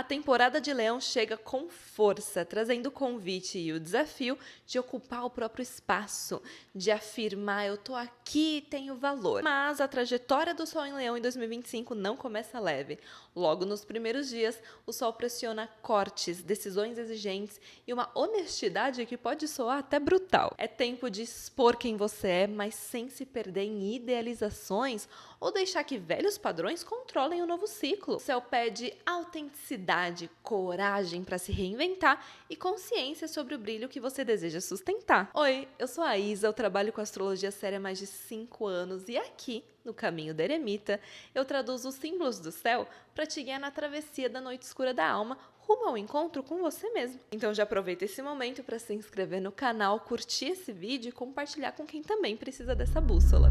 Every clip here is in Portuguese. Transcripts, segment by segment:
A temporada de Leão chega com força, trazendo o convite e o desafio de ocupar o próprio espaço, de afirmar eu tô aqui e tenho valor. Mas a trajetória do Sol em Leão em 2025 não começa leve. Logo nos primeiros dias, o Sol pressiona cortes, decisões exigentes e uma honestidade que pode soar até brutal. É tempo de expor quem você é, mas sem se perder em idealizações ou deixar que velhos padrões controlem o novo ciclo. O céu pede autenticidade, coragem para se reinventar e consciência sobre o brilho que você deseja sustentar. Oi, eu sou a Isa, eu trabalho com astrologia séria há mais de 5 anos e aqui, no Caminho da Eremita, eu traduzo os símbolos do céu para te guiar na travessia da noite escura da alma, rumo ao encontro com você mesmo. Então já aproveita esse momento para se inscrever no canal, curtir esse vídeo e compartilhar com quem também precisa dessa bússola.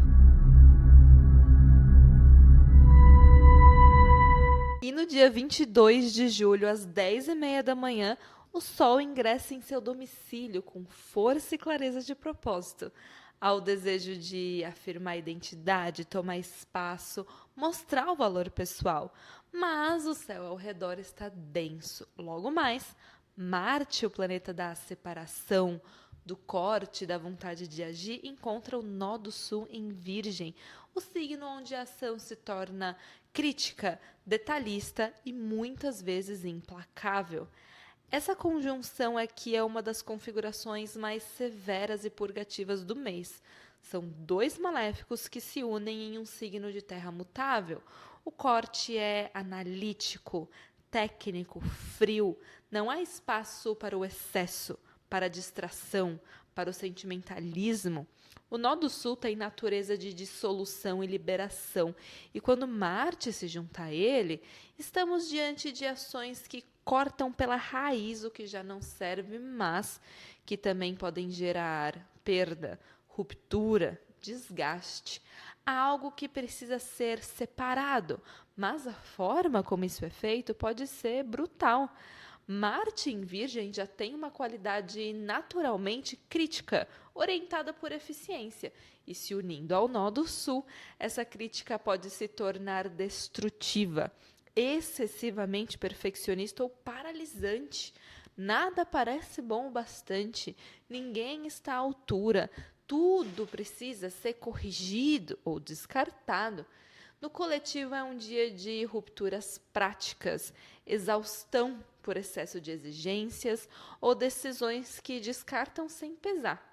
E no dia 22 de julho, às 10h30 da manhã, o Sol ingressa em seu domicílio com força e clareza de propósito. Há o desejo de afirmar a identidade, tomar espaço, mostrar o valor pessoal. Mas o céu ao redor está denso. Logo mais, Marte, o planeta da separação, do corte, da vontade de agir, encontra o nó do sul em Virgem, o signo onde a ação se torna crítica, detalhista e muitas vezes implacável. Essa conjunção aqui é uma das configurações mais severas e purgativas do mês. São dois maléficos que se unem em um signo de terra mutável. O corte é analítico, técnico, frio. Não há espaço para o excesso, para a distração, para o sentimentalismo. O nó do sul tem natureza de dissolução e liberação, e quando Marte se junta a ele, estamos diante de ações que cortam pela raiz o que já não serve, mas que também podem gerar perda, ruptura, desgaste. Há algo que precisa ser separado, mas a forma como isso é feito pode ser brutal. Marte em Virgem já tem uma qualidade naturalmente crítica, orientada por eficiência, e se unindo ao nó do sul, essa crítica pode se tornar destrutiva, excessivamente perfeccionista ou paralisante. Nada parece bom o bastante, ninguém está à altura, tudo precisa ser corrigido ou descartado. No coletivo é um dia de rupturas práticas, exaustão por excesso de exigências ou decisões que descartam sem pesar.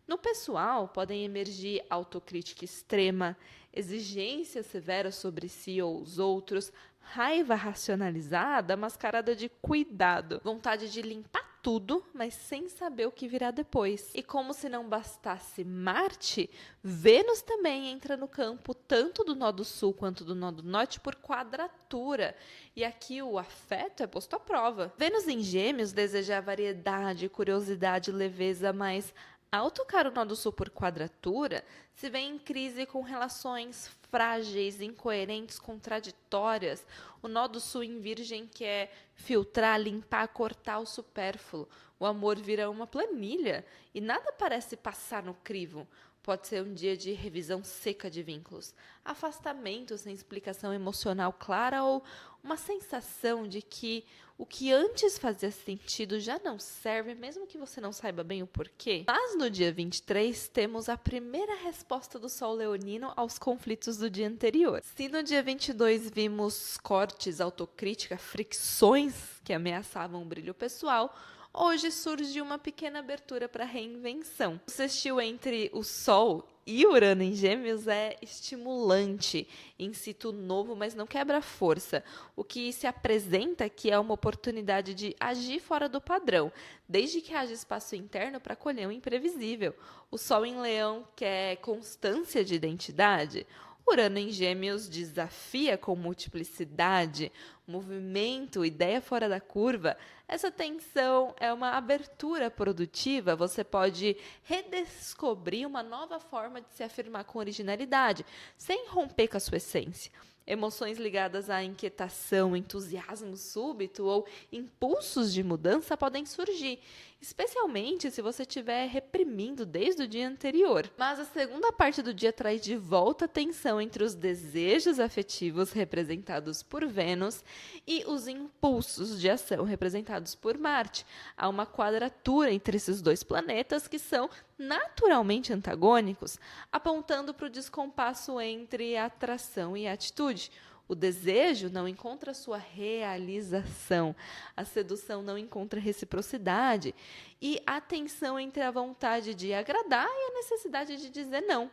No pessoal, podem emergir autocrítica extrema, exigência severa sobre si ou os outros, raiva racionalizada mascarada de cuidado, vontade de limpar tudo, mas sem saber o que virá depois. E como se não bastasse Marte, Vênus também entra no campo tanto do nó do sul quanto do nó do norte por quadratura. E aqui o afeto é posto à prova. Vênus em Gêmeos deseja variedade, curiosidade, leveza, mas ao tocar o nó do sul por quadratura, se vê em crise com relações frágeis, incoerentes, contraditórias. O nó do sul em Virgem quer filtrar, limpar, cortar o supérfluo. O amor vira uma planilha e nada parece passar no crivo. Pode ser um dia de revisão seca de vínculos, afastamento sem explicação emocional clara ou uma sensação de que o que antes fazia sentido já não serve, mesmo que você não saiba bem o porquê. Mas no dia 23 temos a primeira resposta do Sol leonino aos conflitos do dia anterior. Se no dia 22 vimos cortes, autocrítica, fricções que ameaçavam o brilho pessoal, hoje surge uma pequena abertura para reinvenção. O sextil entre o Sol e Urano em Gêmeos é estimulante, incita o novo, mas não quebra a força. O que se apresenta aqui é uma oportunidade de agir fora do padrão, desde que haja espaço interno para acolher o imprevisível. O Sol em Leão quer constância de identidade. Urano em Gêmeos desafia com multiplicidade, movimento, ideia fora da curva. Essa tensão é uma abertura produtiva. Você pode redescobrir uma nova forma de se afirmar com originalidade, sem romper com a sua essência. Emoções ligadas à inquietação, entusiasmo súbito ou impulsos de mudança podem surgir, especialmente se você estiver reprimindo desde o dia anterior. Mas a segunda parte do dia traz de volta a tensão entre os desejos afetivos representados por Vênus e os impulsos de ação representados por Marte. Há uma quadratura entre esses dois planetas que são naturalmente antagônicos, apontando para o descompasso entre atração e atitude. O desejo não encontra sua realização, a sedução não encontra reciprocidade e a tensão entre a vontade de agradar e a necessidade de dizer não.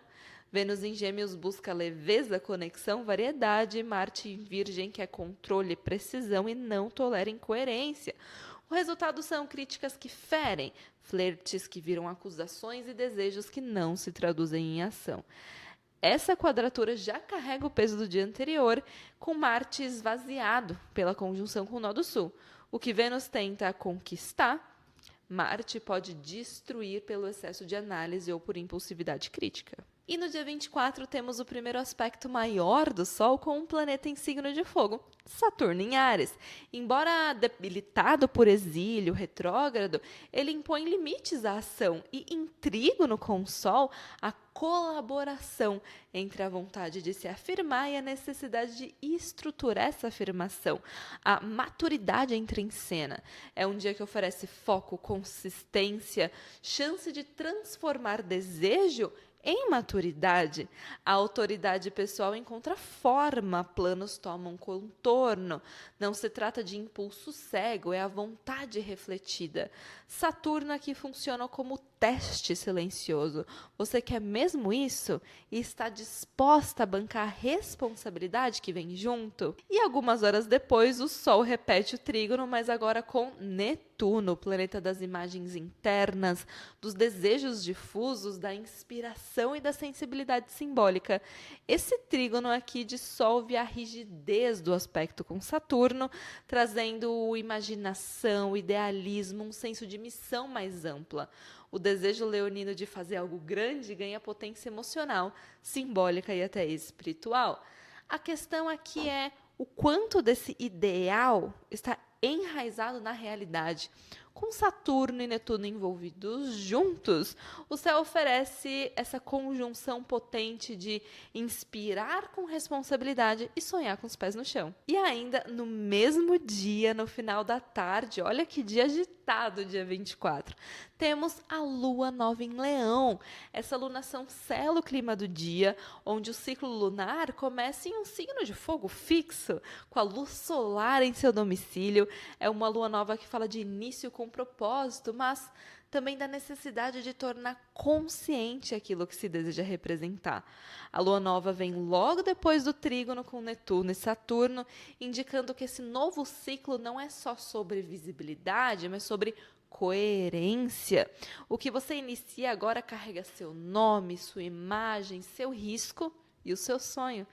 Vênus em Gêmeos busca leveza, conexão, variedade, Marte em Virgem quer controle, precisão e não tolera incoerência. O resultado são críticas que ferem, flertes que viram acusações e desejos que não se traduzem em ação. Essa quadratura já carrega o peso do dia anterior, com Marte esvaziado pela conjunção com o Nó do Sul. O que Vênus tenta conquistar, Marte pode destruir pelo excesso de análise ou por impulsividade crítica. E no dia 24 temos o primeiro aspecto maior do Sol com um planeta em signo de fogo, Saturno em Áries. Embora debilitado por exílio retrógrado, ele impõe limites à ação e em trígono com o Sol, a colaboração entre a vontade de se afirmar e a necessidade de estruturar essa afirmação. A maturidade entra em cena. É um dia que oferece foco, consistência, chance de transformar desejo em maturidade. A autoridade pessoal encontra forma, planos tomam contorno. Não se trata de impulso cego, é a vontade refletida. Saturno aqui funciona como teste silencioso. Você quer mesmo isso? E está disposta a bancar a responsabilidade que vem junto? E algumas horas depois, o Sol repete o trígono, mas agora com Netuno, o planeta das imagens internas, dos desejos difusos, da inspiração e da sensibilidade simbólica. Esse trígono aqui dissolve a rigidez do aspecto com Saturno, trazendo imaginação, idealismo, um senso de missão mais ampla. O desejo leonino de fazer algo grande ganha potência emocional, simbólica e até espiritual. A questão aqui é o quanto desse ideal está enraizado na realidade. Com Saturno e Netuno envolvidos juntos, o céu oferece essa conjunção potente de inspirar com responsabilidade e sonhar com os pés no chão. E ainda no mesmo dia, no final da tarde, olha que dia agitado, dia 24, temos a lua nova em Leão. Essa lunação sela o clima do dia, onde o ciclo lunar começa em um signo de fogo fixo, com a luz solar em seu domicílio. É uma lua nova que fala de início com propósito, mas também da necessidade de tornar consciente aquilo que se deseja representar. A lua nova vem logo depois do trígono com Netuno e Saturno, indicando que esse novo ciclo não é só sobre visibilidade, mas sobre coerência. O que você inicia agora carrega seu nome, sua imagem, seu risco e o seu sonho.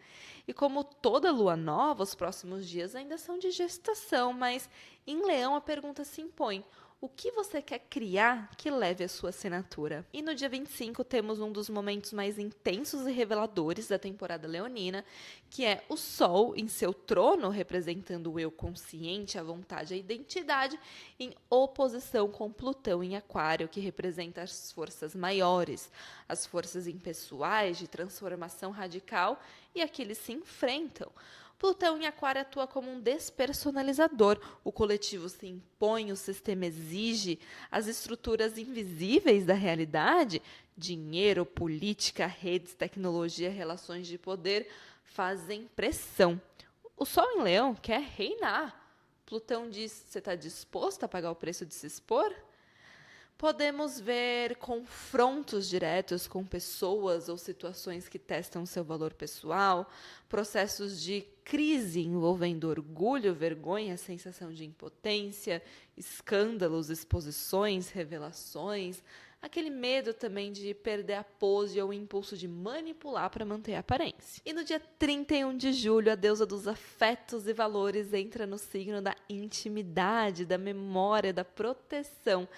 E como toda lua nova, os próximos dias ainda são de gestação, mas em Leão a pergunta se impõe: o que você quer criar que leve a sua assinatura? E no dia 25 temos um dos momentos mais intensos e reveladores da temporada leonina, que é o Sol em seu trono, representando o eu consciente, a vontade, a identidade, em oposição com Plutão em Aquário, que representa as forças maiores, as forças impessoais de transformação radical, e aqui eles se enfrentam. Plutão em Aquário atua como um despersonalizador. O coletivo se impõe, o sistema exige, as estruturas invisíveis da realidade, dinheiro, política, redes, tecnologia, relações de poder, fazem pressão. O Sol em Leão quer reinar. Plutão diz: você está disposto a pagar o preço de se expor? Podemos ver confrontos diretos com pessoas ou situações que testam seu valor pessoal, processos de crise envolvendo orgulho, vergonha, sensação de impotência, escândalos, exposições, revelações, aquele medo também de perder a pose ou o impulso de manipular para manter a aparência. E no dia 31 de julho, a deusa dos afetos e valores entra no signo da intimidade, da memória, da proteção.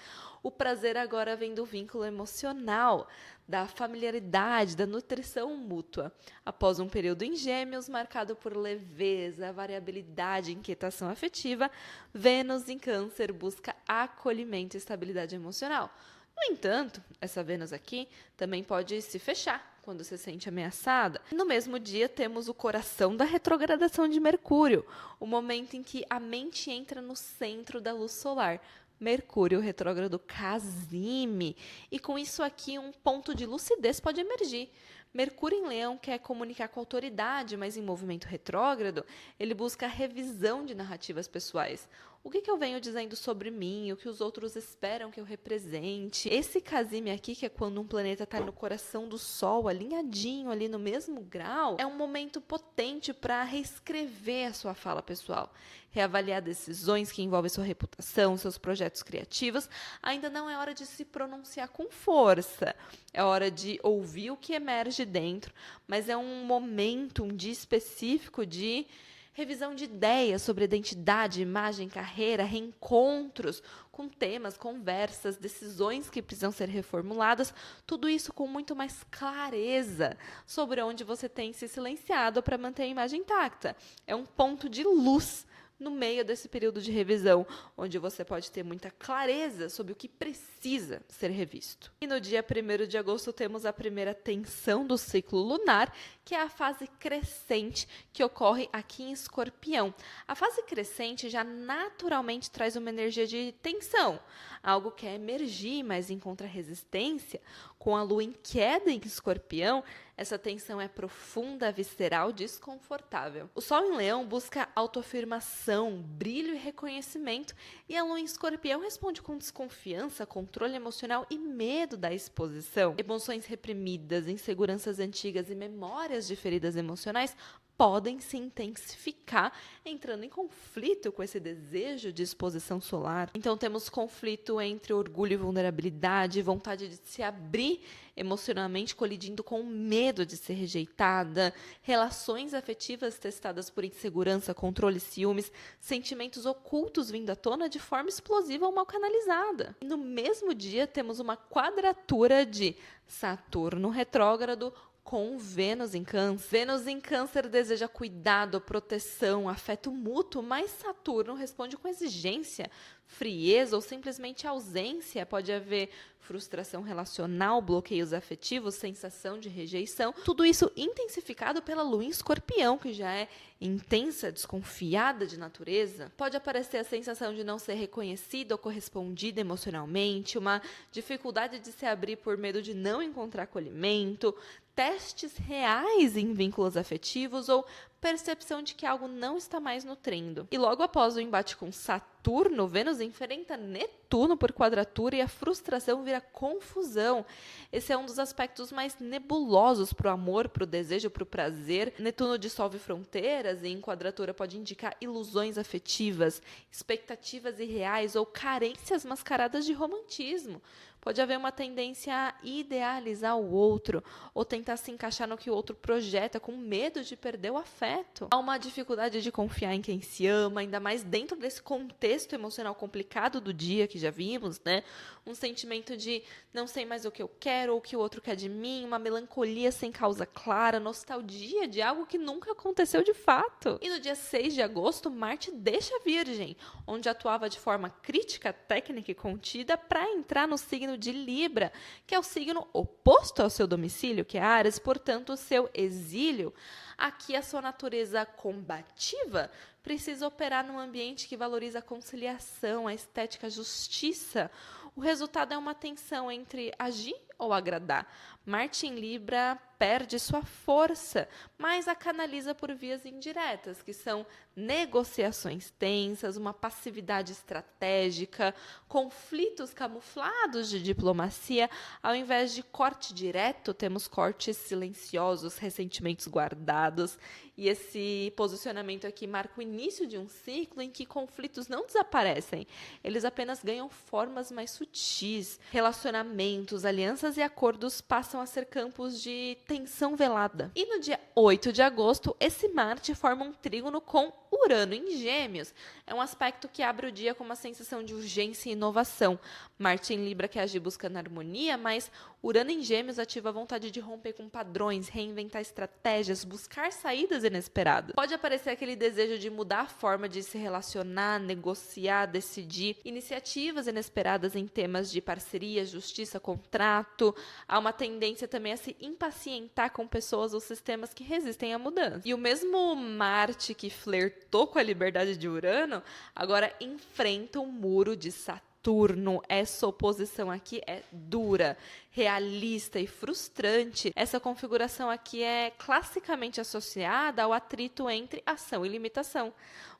O prazer agora vem do vínculo emocional, da familiaridade, da nutrição mútua. Após um período em Gêmeos marcado por leveza, variabilidade e inquietação afetiva, Vênus em Câncer busca acolhimento e estabilidade emocional. No entanto, essa Vênus aqui também pode se fechar quando se sente ameaçada. No mesmo dia, temos o coração da retrogradação de Mercúrio, o momento em que a mente entra no centro da luz solar. Mercúrio retrógrado Casime, e com isso aqui um ponto de lucidez pode emergir. Mercúrio em Leão quer comunicar com a autoridade, mas em movimento retrógrado, ele busca a revisão de narrativas pessoais. O que eu venho dizendo sobre mim, o que os outros esperam que eu represente. Esse Casime aqui, que é quando um planeta está no coração do Sol, alinhadinho ali no mesmo grau, é um momento potente para reescrever a sua fala pessoal, reavaliar decisões que envolvem sua reputação, seus projetos criativos. Ainda não é hora de se pronunciar com força, é hora de ouvir o que emerge dentro, mas é um momento, um dia específico de revisão de ideias sobre identidade, imagem, carreira, reencontros com temas, conversas, decisões que precisam ser reformuladas, tudo isso com muito mais clareza sobre onde você tem se silenciado para manter a imagem intacta. É um ponto de luz no meio desse período de revisão, onde você pode ter muita clareza sobre o que precisa ser revisto. E no dia 1º de agosto temos a primeira tensão do ciclo lunar, que é a fase crescente, que ocorre aqui em Escorpião. A fase crescente já naturalmente traz uma energia de tensão, algo que quer emergir, mas encontra resistência. Com a lua em queda em Escorpião, essa tensão é profunda, visceral, desconfortável. O Sol em Leão busca autoafirmação, brilho e reconhecimento, e a lua em Escorpião responde com desconfiança, controle emocional e medo da exposição. Emoções reprimidas, inseguranças antigas e memórias de feridas emocionais podem se intensificar, entrando em conflito com esse desejo de exposição solar. Então temos conflito entre orgulho e vulnerabilidade, vontade de se abrir emocionalmente, colidindo com o medo de ser rejeitada, relações afetivas testadas por insegurança, controle e ciúmes, sentimentos ocultos vindo à tona de forma explosiva ou mal canalizada. E no mesmo dia temos uma quadratura de Saturno retrógrado com Vênus em Câncer. Vênus em Câncer deseja cuidado, proteção, afeto mútuo, mas Saturno responde com exigência, frieza ou simplesmente ausência. Pode haver frustração relacional, bloqueios afetivos, sensação de rejeição. Tudo isso intensificado pela lua em Escorpião, que já é intensa, desconfiada de natureza. Pode aparecer a sensação de não ser reconhecida ou correspondida emocionalmente, uma dificuldade de se abrir por medo de não encontrar acolhimento, testes reais em vínculos afetivos ou percepção de que algo não está mais nutrindo. E logo após o embate com Saturno, Vênus enfrenta Netuno por quadratura e a frustração vira confusão. Esse é um dos aspectos mais nebulosos para o amor, para o desejo, para o prazer. Netuno dissolve fronteiras e em quadratura pode indicar ilusões afetivas, expectativas irreais ou carências mascaradas de romantismo. Pode haver uma tendência a idealizar o outro ou tentar se encaixar no que o outro projeta com medo de perder o afeto. Há uma dificuldade de confiar em quem se ama, ainda mais dentro desse contexto emocional complicado do dia que já vimos, né? Um sentimento de não sei mais o que eu quero ou o que o outro quer de mim, uma melancolia sem causa clara, nostalgia de algo que nunca aconteceu de fato. E no dia 6 de agosto, Marte deixa Virgem, onde atuava de forma crítica, técnica e contida, para entrar no signo de Libra, que é o signo oposto ao seu domicílio, que é Áries, portanto, o seu exílio. Aqui a sua natureza combativa precisa operar num ambiente que valoriza a conciliação, a estética, a justiça. O resultado é uma tensão entre agir ou agradar. Marte em Libra perde sua força, mas a canaliza por vias indiretas, que são negociações tensas, uma passividade estratégica, conflitos camuflados de diplomacia. Ao invés de corte direto, temos cortes silenciosos, ressentimentos guardados. E esse posicionamento aqui marca o início de um ciclo em que conflitos não desaparecem, eles apenas ganham formas mais sutis. Relacionamentos, alianças e acordos passam a ser campos de tensão velada. E no dia 8 de agosto, esse Marte forma um trígono com Urano em Gêmeos. É um aspecto que abre o dia com uma sensação de urgência e inovação. Marte em Libra quer agir buscando harmonia, mas Urano em Gêmeos ativa a vontade de romper com padrões, reinventar estratégias, buscar saídas inesperadas. Pode aparecer aquele desejo de mudar a forma de se relacionar, negociar, decidir, iniciativas inesperadas em temas de parceria, justiça, contrato. Há uma tendência também a se impacientar com pessoas ou sistemas que resistem à mudança. E o mesmo Marte que flertou com a liberdade de Urano, agora enfrenta um muro de Saturno. Essa oposição aqui é dura, realista e frustrante. Essa configuração aqui é classicamente associada ao atrito entre ação e limitação.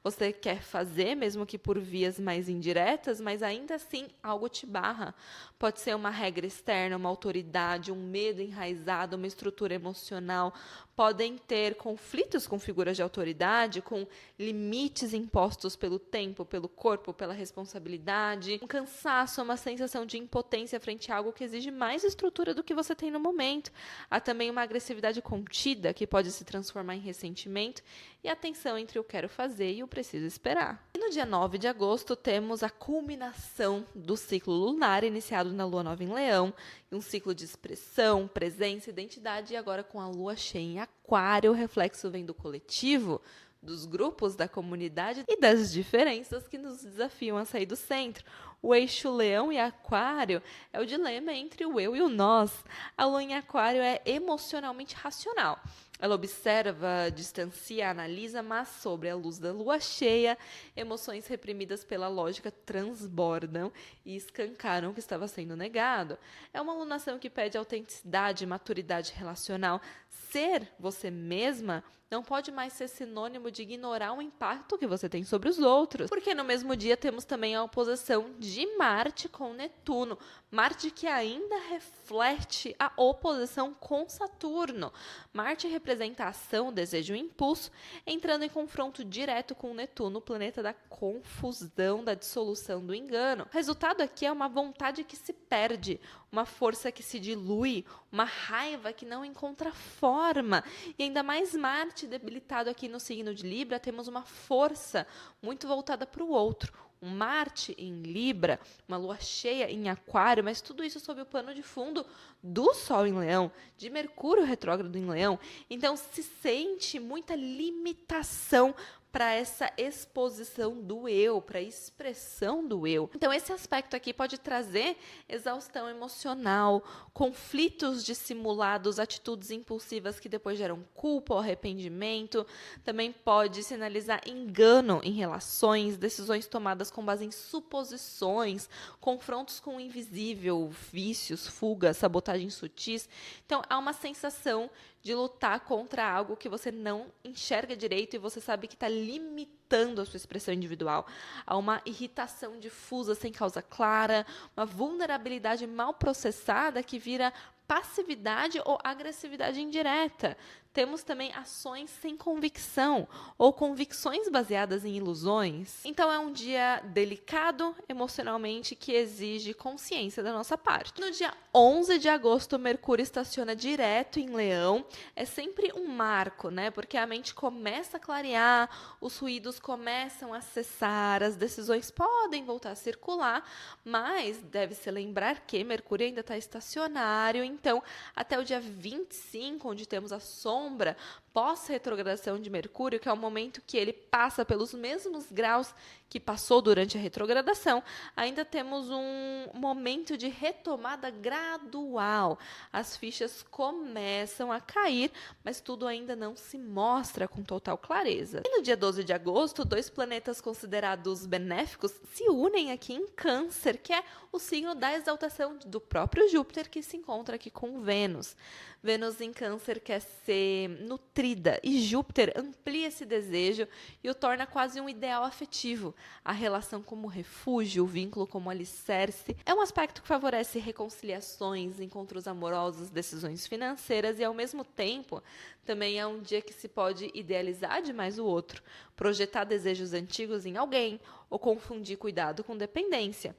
Você quer fazer, mesmo que por vias mais indiretas, mas ainda assim algo te barra. Pode ser uma regra externa, uma autoridade, um medo enraizado, uma estrutura emocional. Podem ter conflitos com figuras de autoridade, com limites impostos pelo tempo, pelo corpo, pela responsabilidade. Um cansaço, uma sensação de impotência frente a algo que exige mais estrutura do que você tem no momento. Há também uma agressividade contida, que pode se transformar em ressentimento, e a tensão entre o quero fazer e o preciso esperar. E no dia 9 de agosto, temos a culminação do ciclo lunar, iniciado na Lua Nova em Leão, um ciclo de expressão, presença, identidade, e agora com a Lua cheia em Aquário, o reflexo vem do coletivo, dos grupos, da comunidade e das diferenças que nos desafiam a sair do centro. O eixo Leão e Aquário é o dilema entre o eu e o nós. A Lua em Aquário é emocionalmente racional. Ela observa, distancia, analisa, mas sobre a luz da lua cheia, emoções reprimidas pela lógica transbordam e escancaram o que estava sendo negado. É uma alunação que pede autenticidade, maturidade relacional. Ser você mesma não pode mais ser sinônimo de ignorar o impacto que você tem sobre os outros. Porque no mesmo dia temos também a oposição de Marte com Netuno. Marte que ainda reflete a oposição com Saturno. Marte representa a ação, o desejo e o impulso, entrando em confronto direto com Netuno, o planeta da confusão, da dissolução, do engano. O resultado aqui é uma vontade que se perde, uma força que se dilui, uma raiva que não encontra forma. E ainda mais Marte debilitado aqui no signo de Libra, temos uma força muito voltada para o outro. Um Marte em Libra, uma lua cheia em Aquário, mas tudo isso sob o pano de fundo do Sol em Leão, de Mercúrio retrógrado em Leão. Então, se sente muita limitação para essa exposição do eu, para a expressão do eu. Então, esse aspecto aqui pode trazer exaustão emocional, conflitos dissimulados, atitudes impulsivas que depois geram culpa ou arrependimento. Também pode sinalizar engano em relações, decisões tomadas com base em suposições, confrontos com o invisível, vícios, fugas, sabotagens sutis. Então, há uma sensação de lutar contra algo que você não enxerga direito e você sabe que está limitando a sua expressão individual. Há uma irritação difusa sem causa clara, uma vulnerabilidade mal processada que vira passividade ou agressividade indireta. Temos também ações sem convicção ou convicções baseadas em ilusões. Então é um dia delicado emocionalmente que exige consciência da nossa parte. No dia 11 de agosto, Mercúrio estaciona direto em Leão. É sempre um marco, né? Porque a mente começa a clarear, os ruídos começam a cessar, as decisões podem voltar a circular, mas deve-se lembrar que Mercúrio ainda está estacionário. Então, até o dia 25, onde temos a sombra, pós-retrogradação de Mercúrio, que é o momento que ele passa pelos mesmos graus que passou durante a retrogradação, ainda temos um momento de retomada gradual. As fichas começam a cair, mas tudo ainda não se mostra com total clareza. E no dia 12 de agosto, 2 planetas considerados benéficos se unem aqui em Câncer, que é o signo da exaltação do próprio Júpiter, que se encontra aqui com Vênus. Vênus em Câncer quer ser nutrida e Júpiter amplia esse desejo e o torna quase um ideal afetivo. A relação como refúgio, o vínculo como alicerce, é um aspecto que favorece reconciliações, encontros amorosos, decisões financeiras e, ao mesmo tempo, também é um dia que se pode idealizar demais o outro, projetar desejos antigos em alguém ou confundir cuidado com dependência.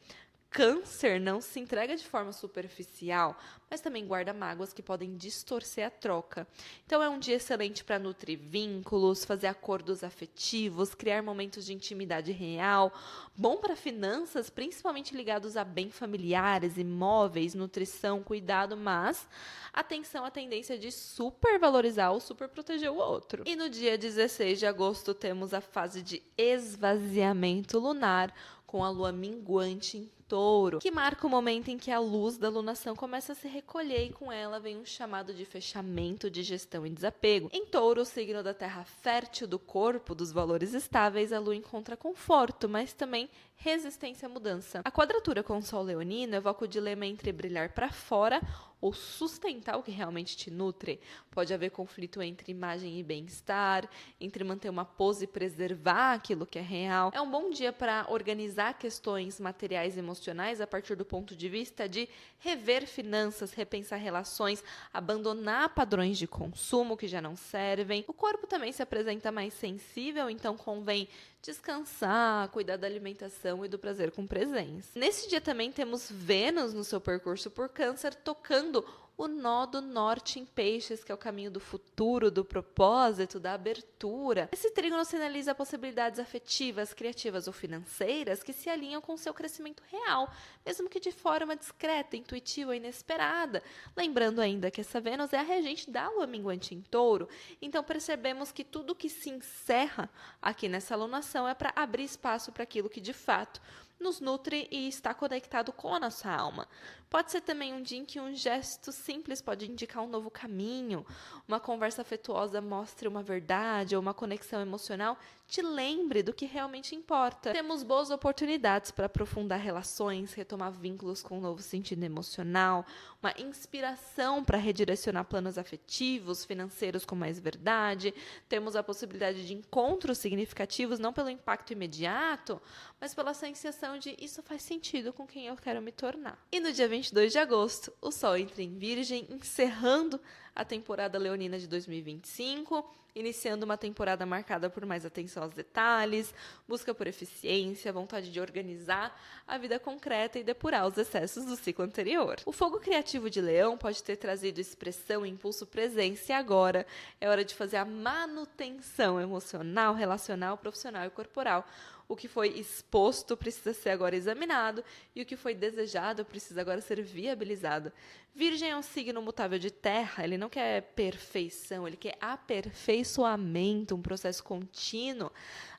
Câncer não se entrega de forma superficial, mas também guarda mágoas que podem distorcer a troca. Então é um dia excelente para nutrir vínculos, fazer acordos afetivos, criar momentos de intimidade real, bom para finanças, principalmente ligados a bens familiares, imóveis, nutrição, cuidado, mas atenção à tendência de supervalorizar ou superproteger o outro. E no dia 16 de agosto temos a fase de esvaziamento lunar, com a lua minguante em Touro, que marca o momento em que a luz da lunação começa a se recolher e com ela vem um chamado de fechamento, de gestão e desapego. Em Touro, o signo da terra fértil do corpo, dos valores estáveis, a lua encontra conforto, mas também resistência à mudança. A quadratura com o Sol leonino evoca o dilema entre brilhar para fora ou sustentar o que realmente te nutre. Pode haver conflito entre imagem e bem-estar, entre manter uma pose e preservar aquilo que é real. É um bom dia para organizar questões materiais e emocionais a partir do ponto de vista de rever finanças, repensar relações, abandonar padrões de consumo que já não servem. O corpo também se apresenta mais sensível, então convém descansar, cuidar da alimentação e do prazer com presença. Nesse dia também temos Vênus no seu percurso por Câncer, tocando o nó do norte em Peixes, que é o caminho do futuro, do propósito, da abertura. Esse trígono sinaliza possibilidades afetivas, criativas ou financeiras que se alinham com o seu crescimento real, mesmo que de forma discreta, intuitiva ou inesperada. Lembrando ainda que essa Vênus é a regente da lua minguante em Touro, então percebemos que tudo que se encerra aqui nessa alunação é para abrir espaço para aquilo que de fato nos nutre e está conectado com a nossa alma. Pode ser também um dia em que um gesto simples pode indicar um novo caminho, uma conversa afetuosa mostre uma verdade ou uma conexão emocional te lembre do que realmente importa. Temos boas oportunidades para aprofundar relações, retomar vínculos com um novo sentido emocional, uma inspiração para redirecionar planos afetivos, financeiros com mais verdade. Temos a possibilidade de encontros significativos, não pelo impacto imediato, mas pela sensação de isso faz sentido com quem eu quero me tornar. E no dia 22 de agosto, o Sol entra em Virgem, encerrando a temporada leonina de 2025, iniciando uma temporada marcada por mais atenção aos detalhes, busca por eficiência, vontade de organizar a vida concreta e depurar os excessos do ciclo anterior. O fogo criativo de Leão pode ter trazido expressão, impulso, presença, e agora é hora de fazer a manutenção emocional, relacional, profissional e corporal. O que foi exposto precisa ser agora examinado e o que foi desejado precisa agora ser viabilizado. Virgem é um signo mutável de terra, ele não quer perfeição, ele quer aperfeiçoamento, um processo contínuo.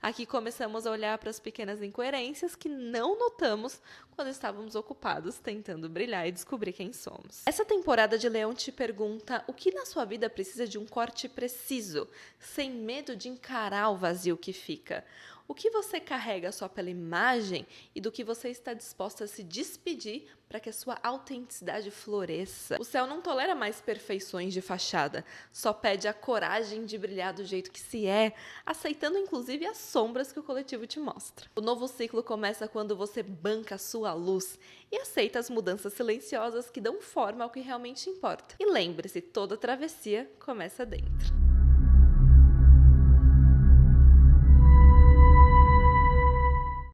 Aqui começamos a olhar para as pequenas incoerências que não notamos quando estávamos ocupados tentando brilhar e descobrir quem somos. Essa temporada de Leão te pergunta o que na sua vida precisa de um corte preciso, sem medo de encarar o vazio que fica. O que você carrega só pela imagem e do que você está disposto a se despedir para que a sua autenticidade floresça. O céu não tolera mais perfeições de fachada, só pede a coragem de brilhar do jeito que se é, aceitando inclusive as sombras que o coletivo te mostra. O novo ciclo começa quando você banca a sua luz e aceita as mudanças silenciosas que dão forma ao que realmente importa. E lembre-se, toda travessia começa dentro.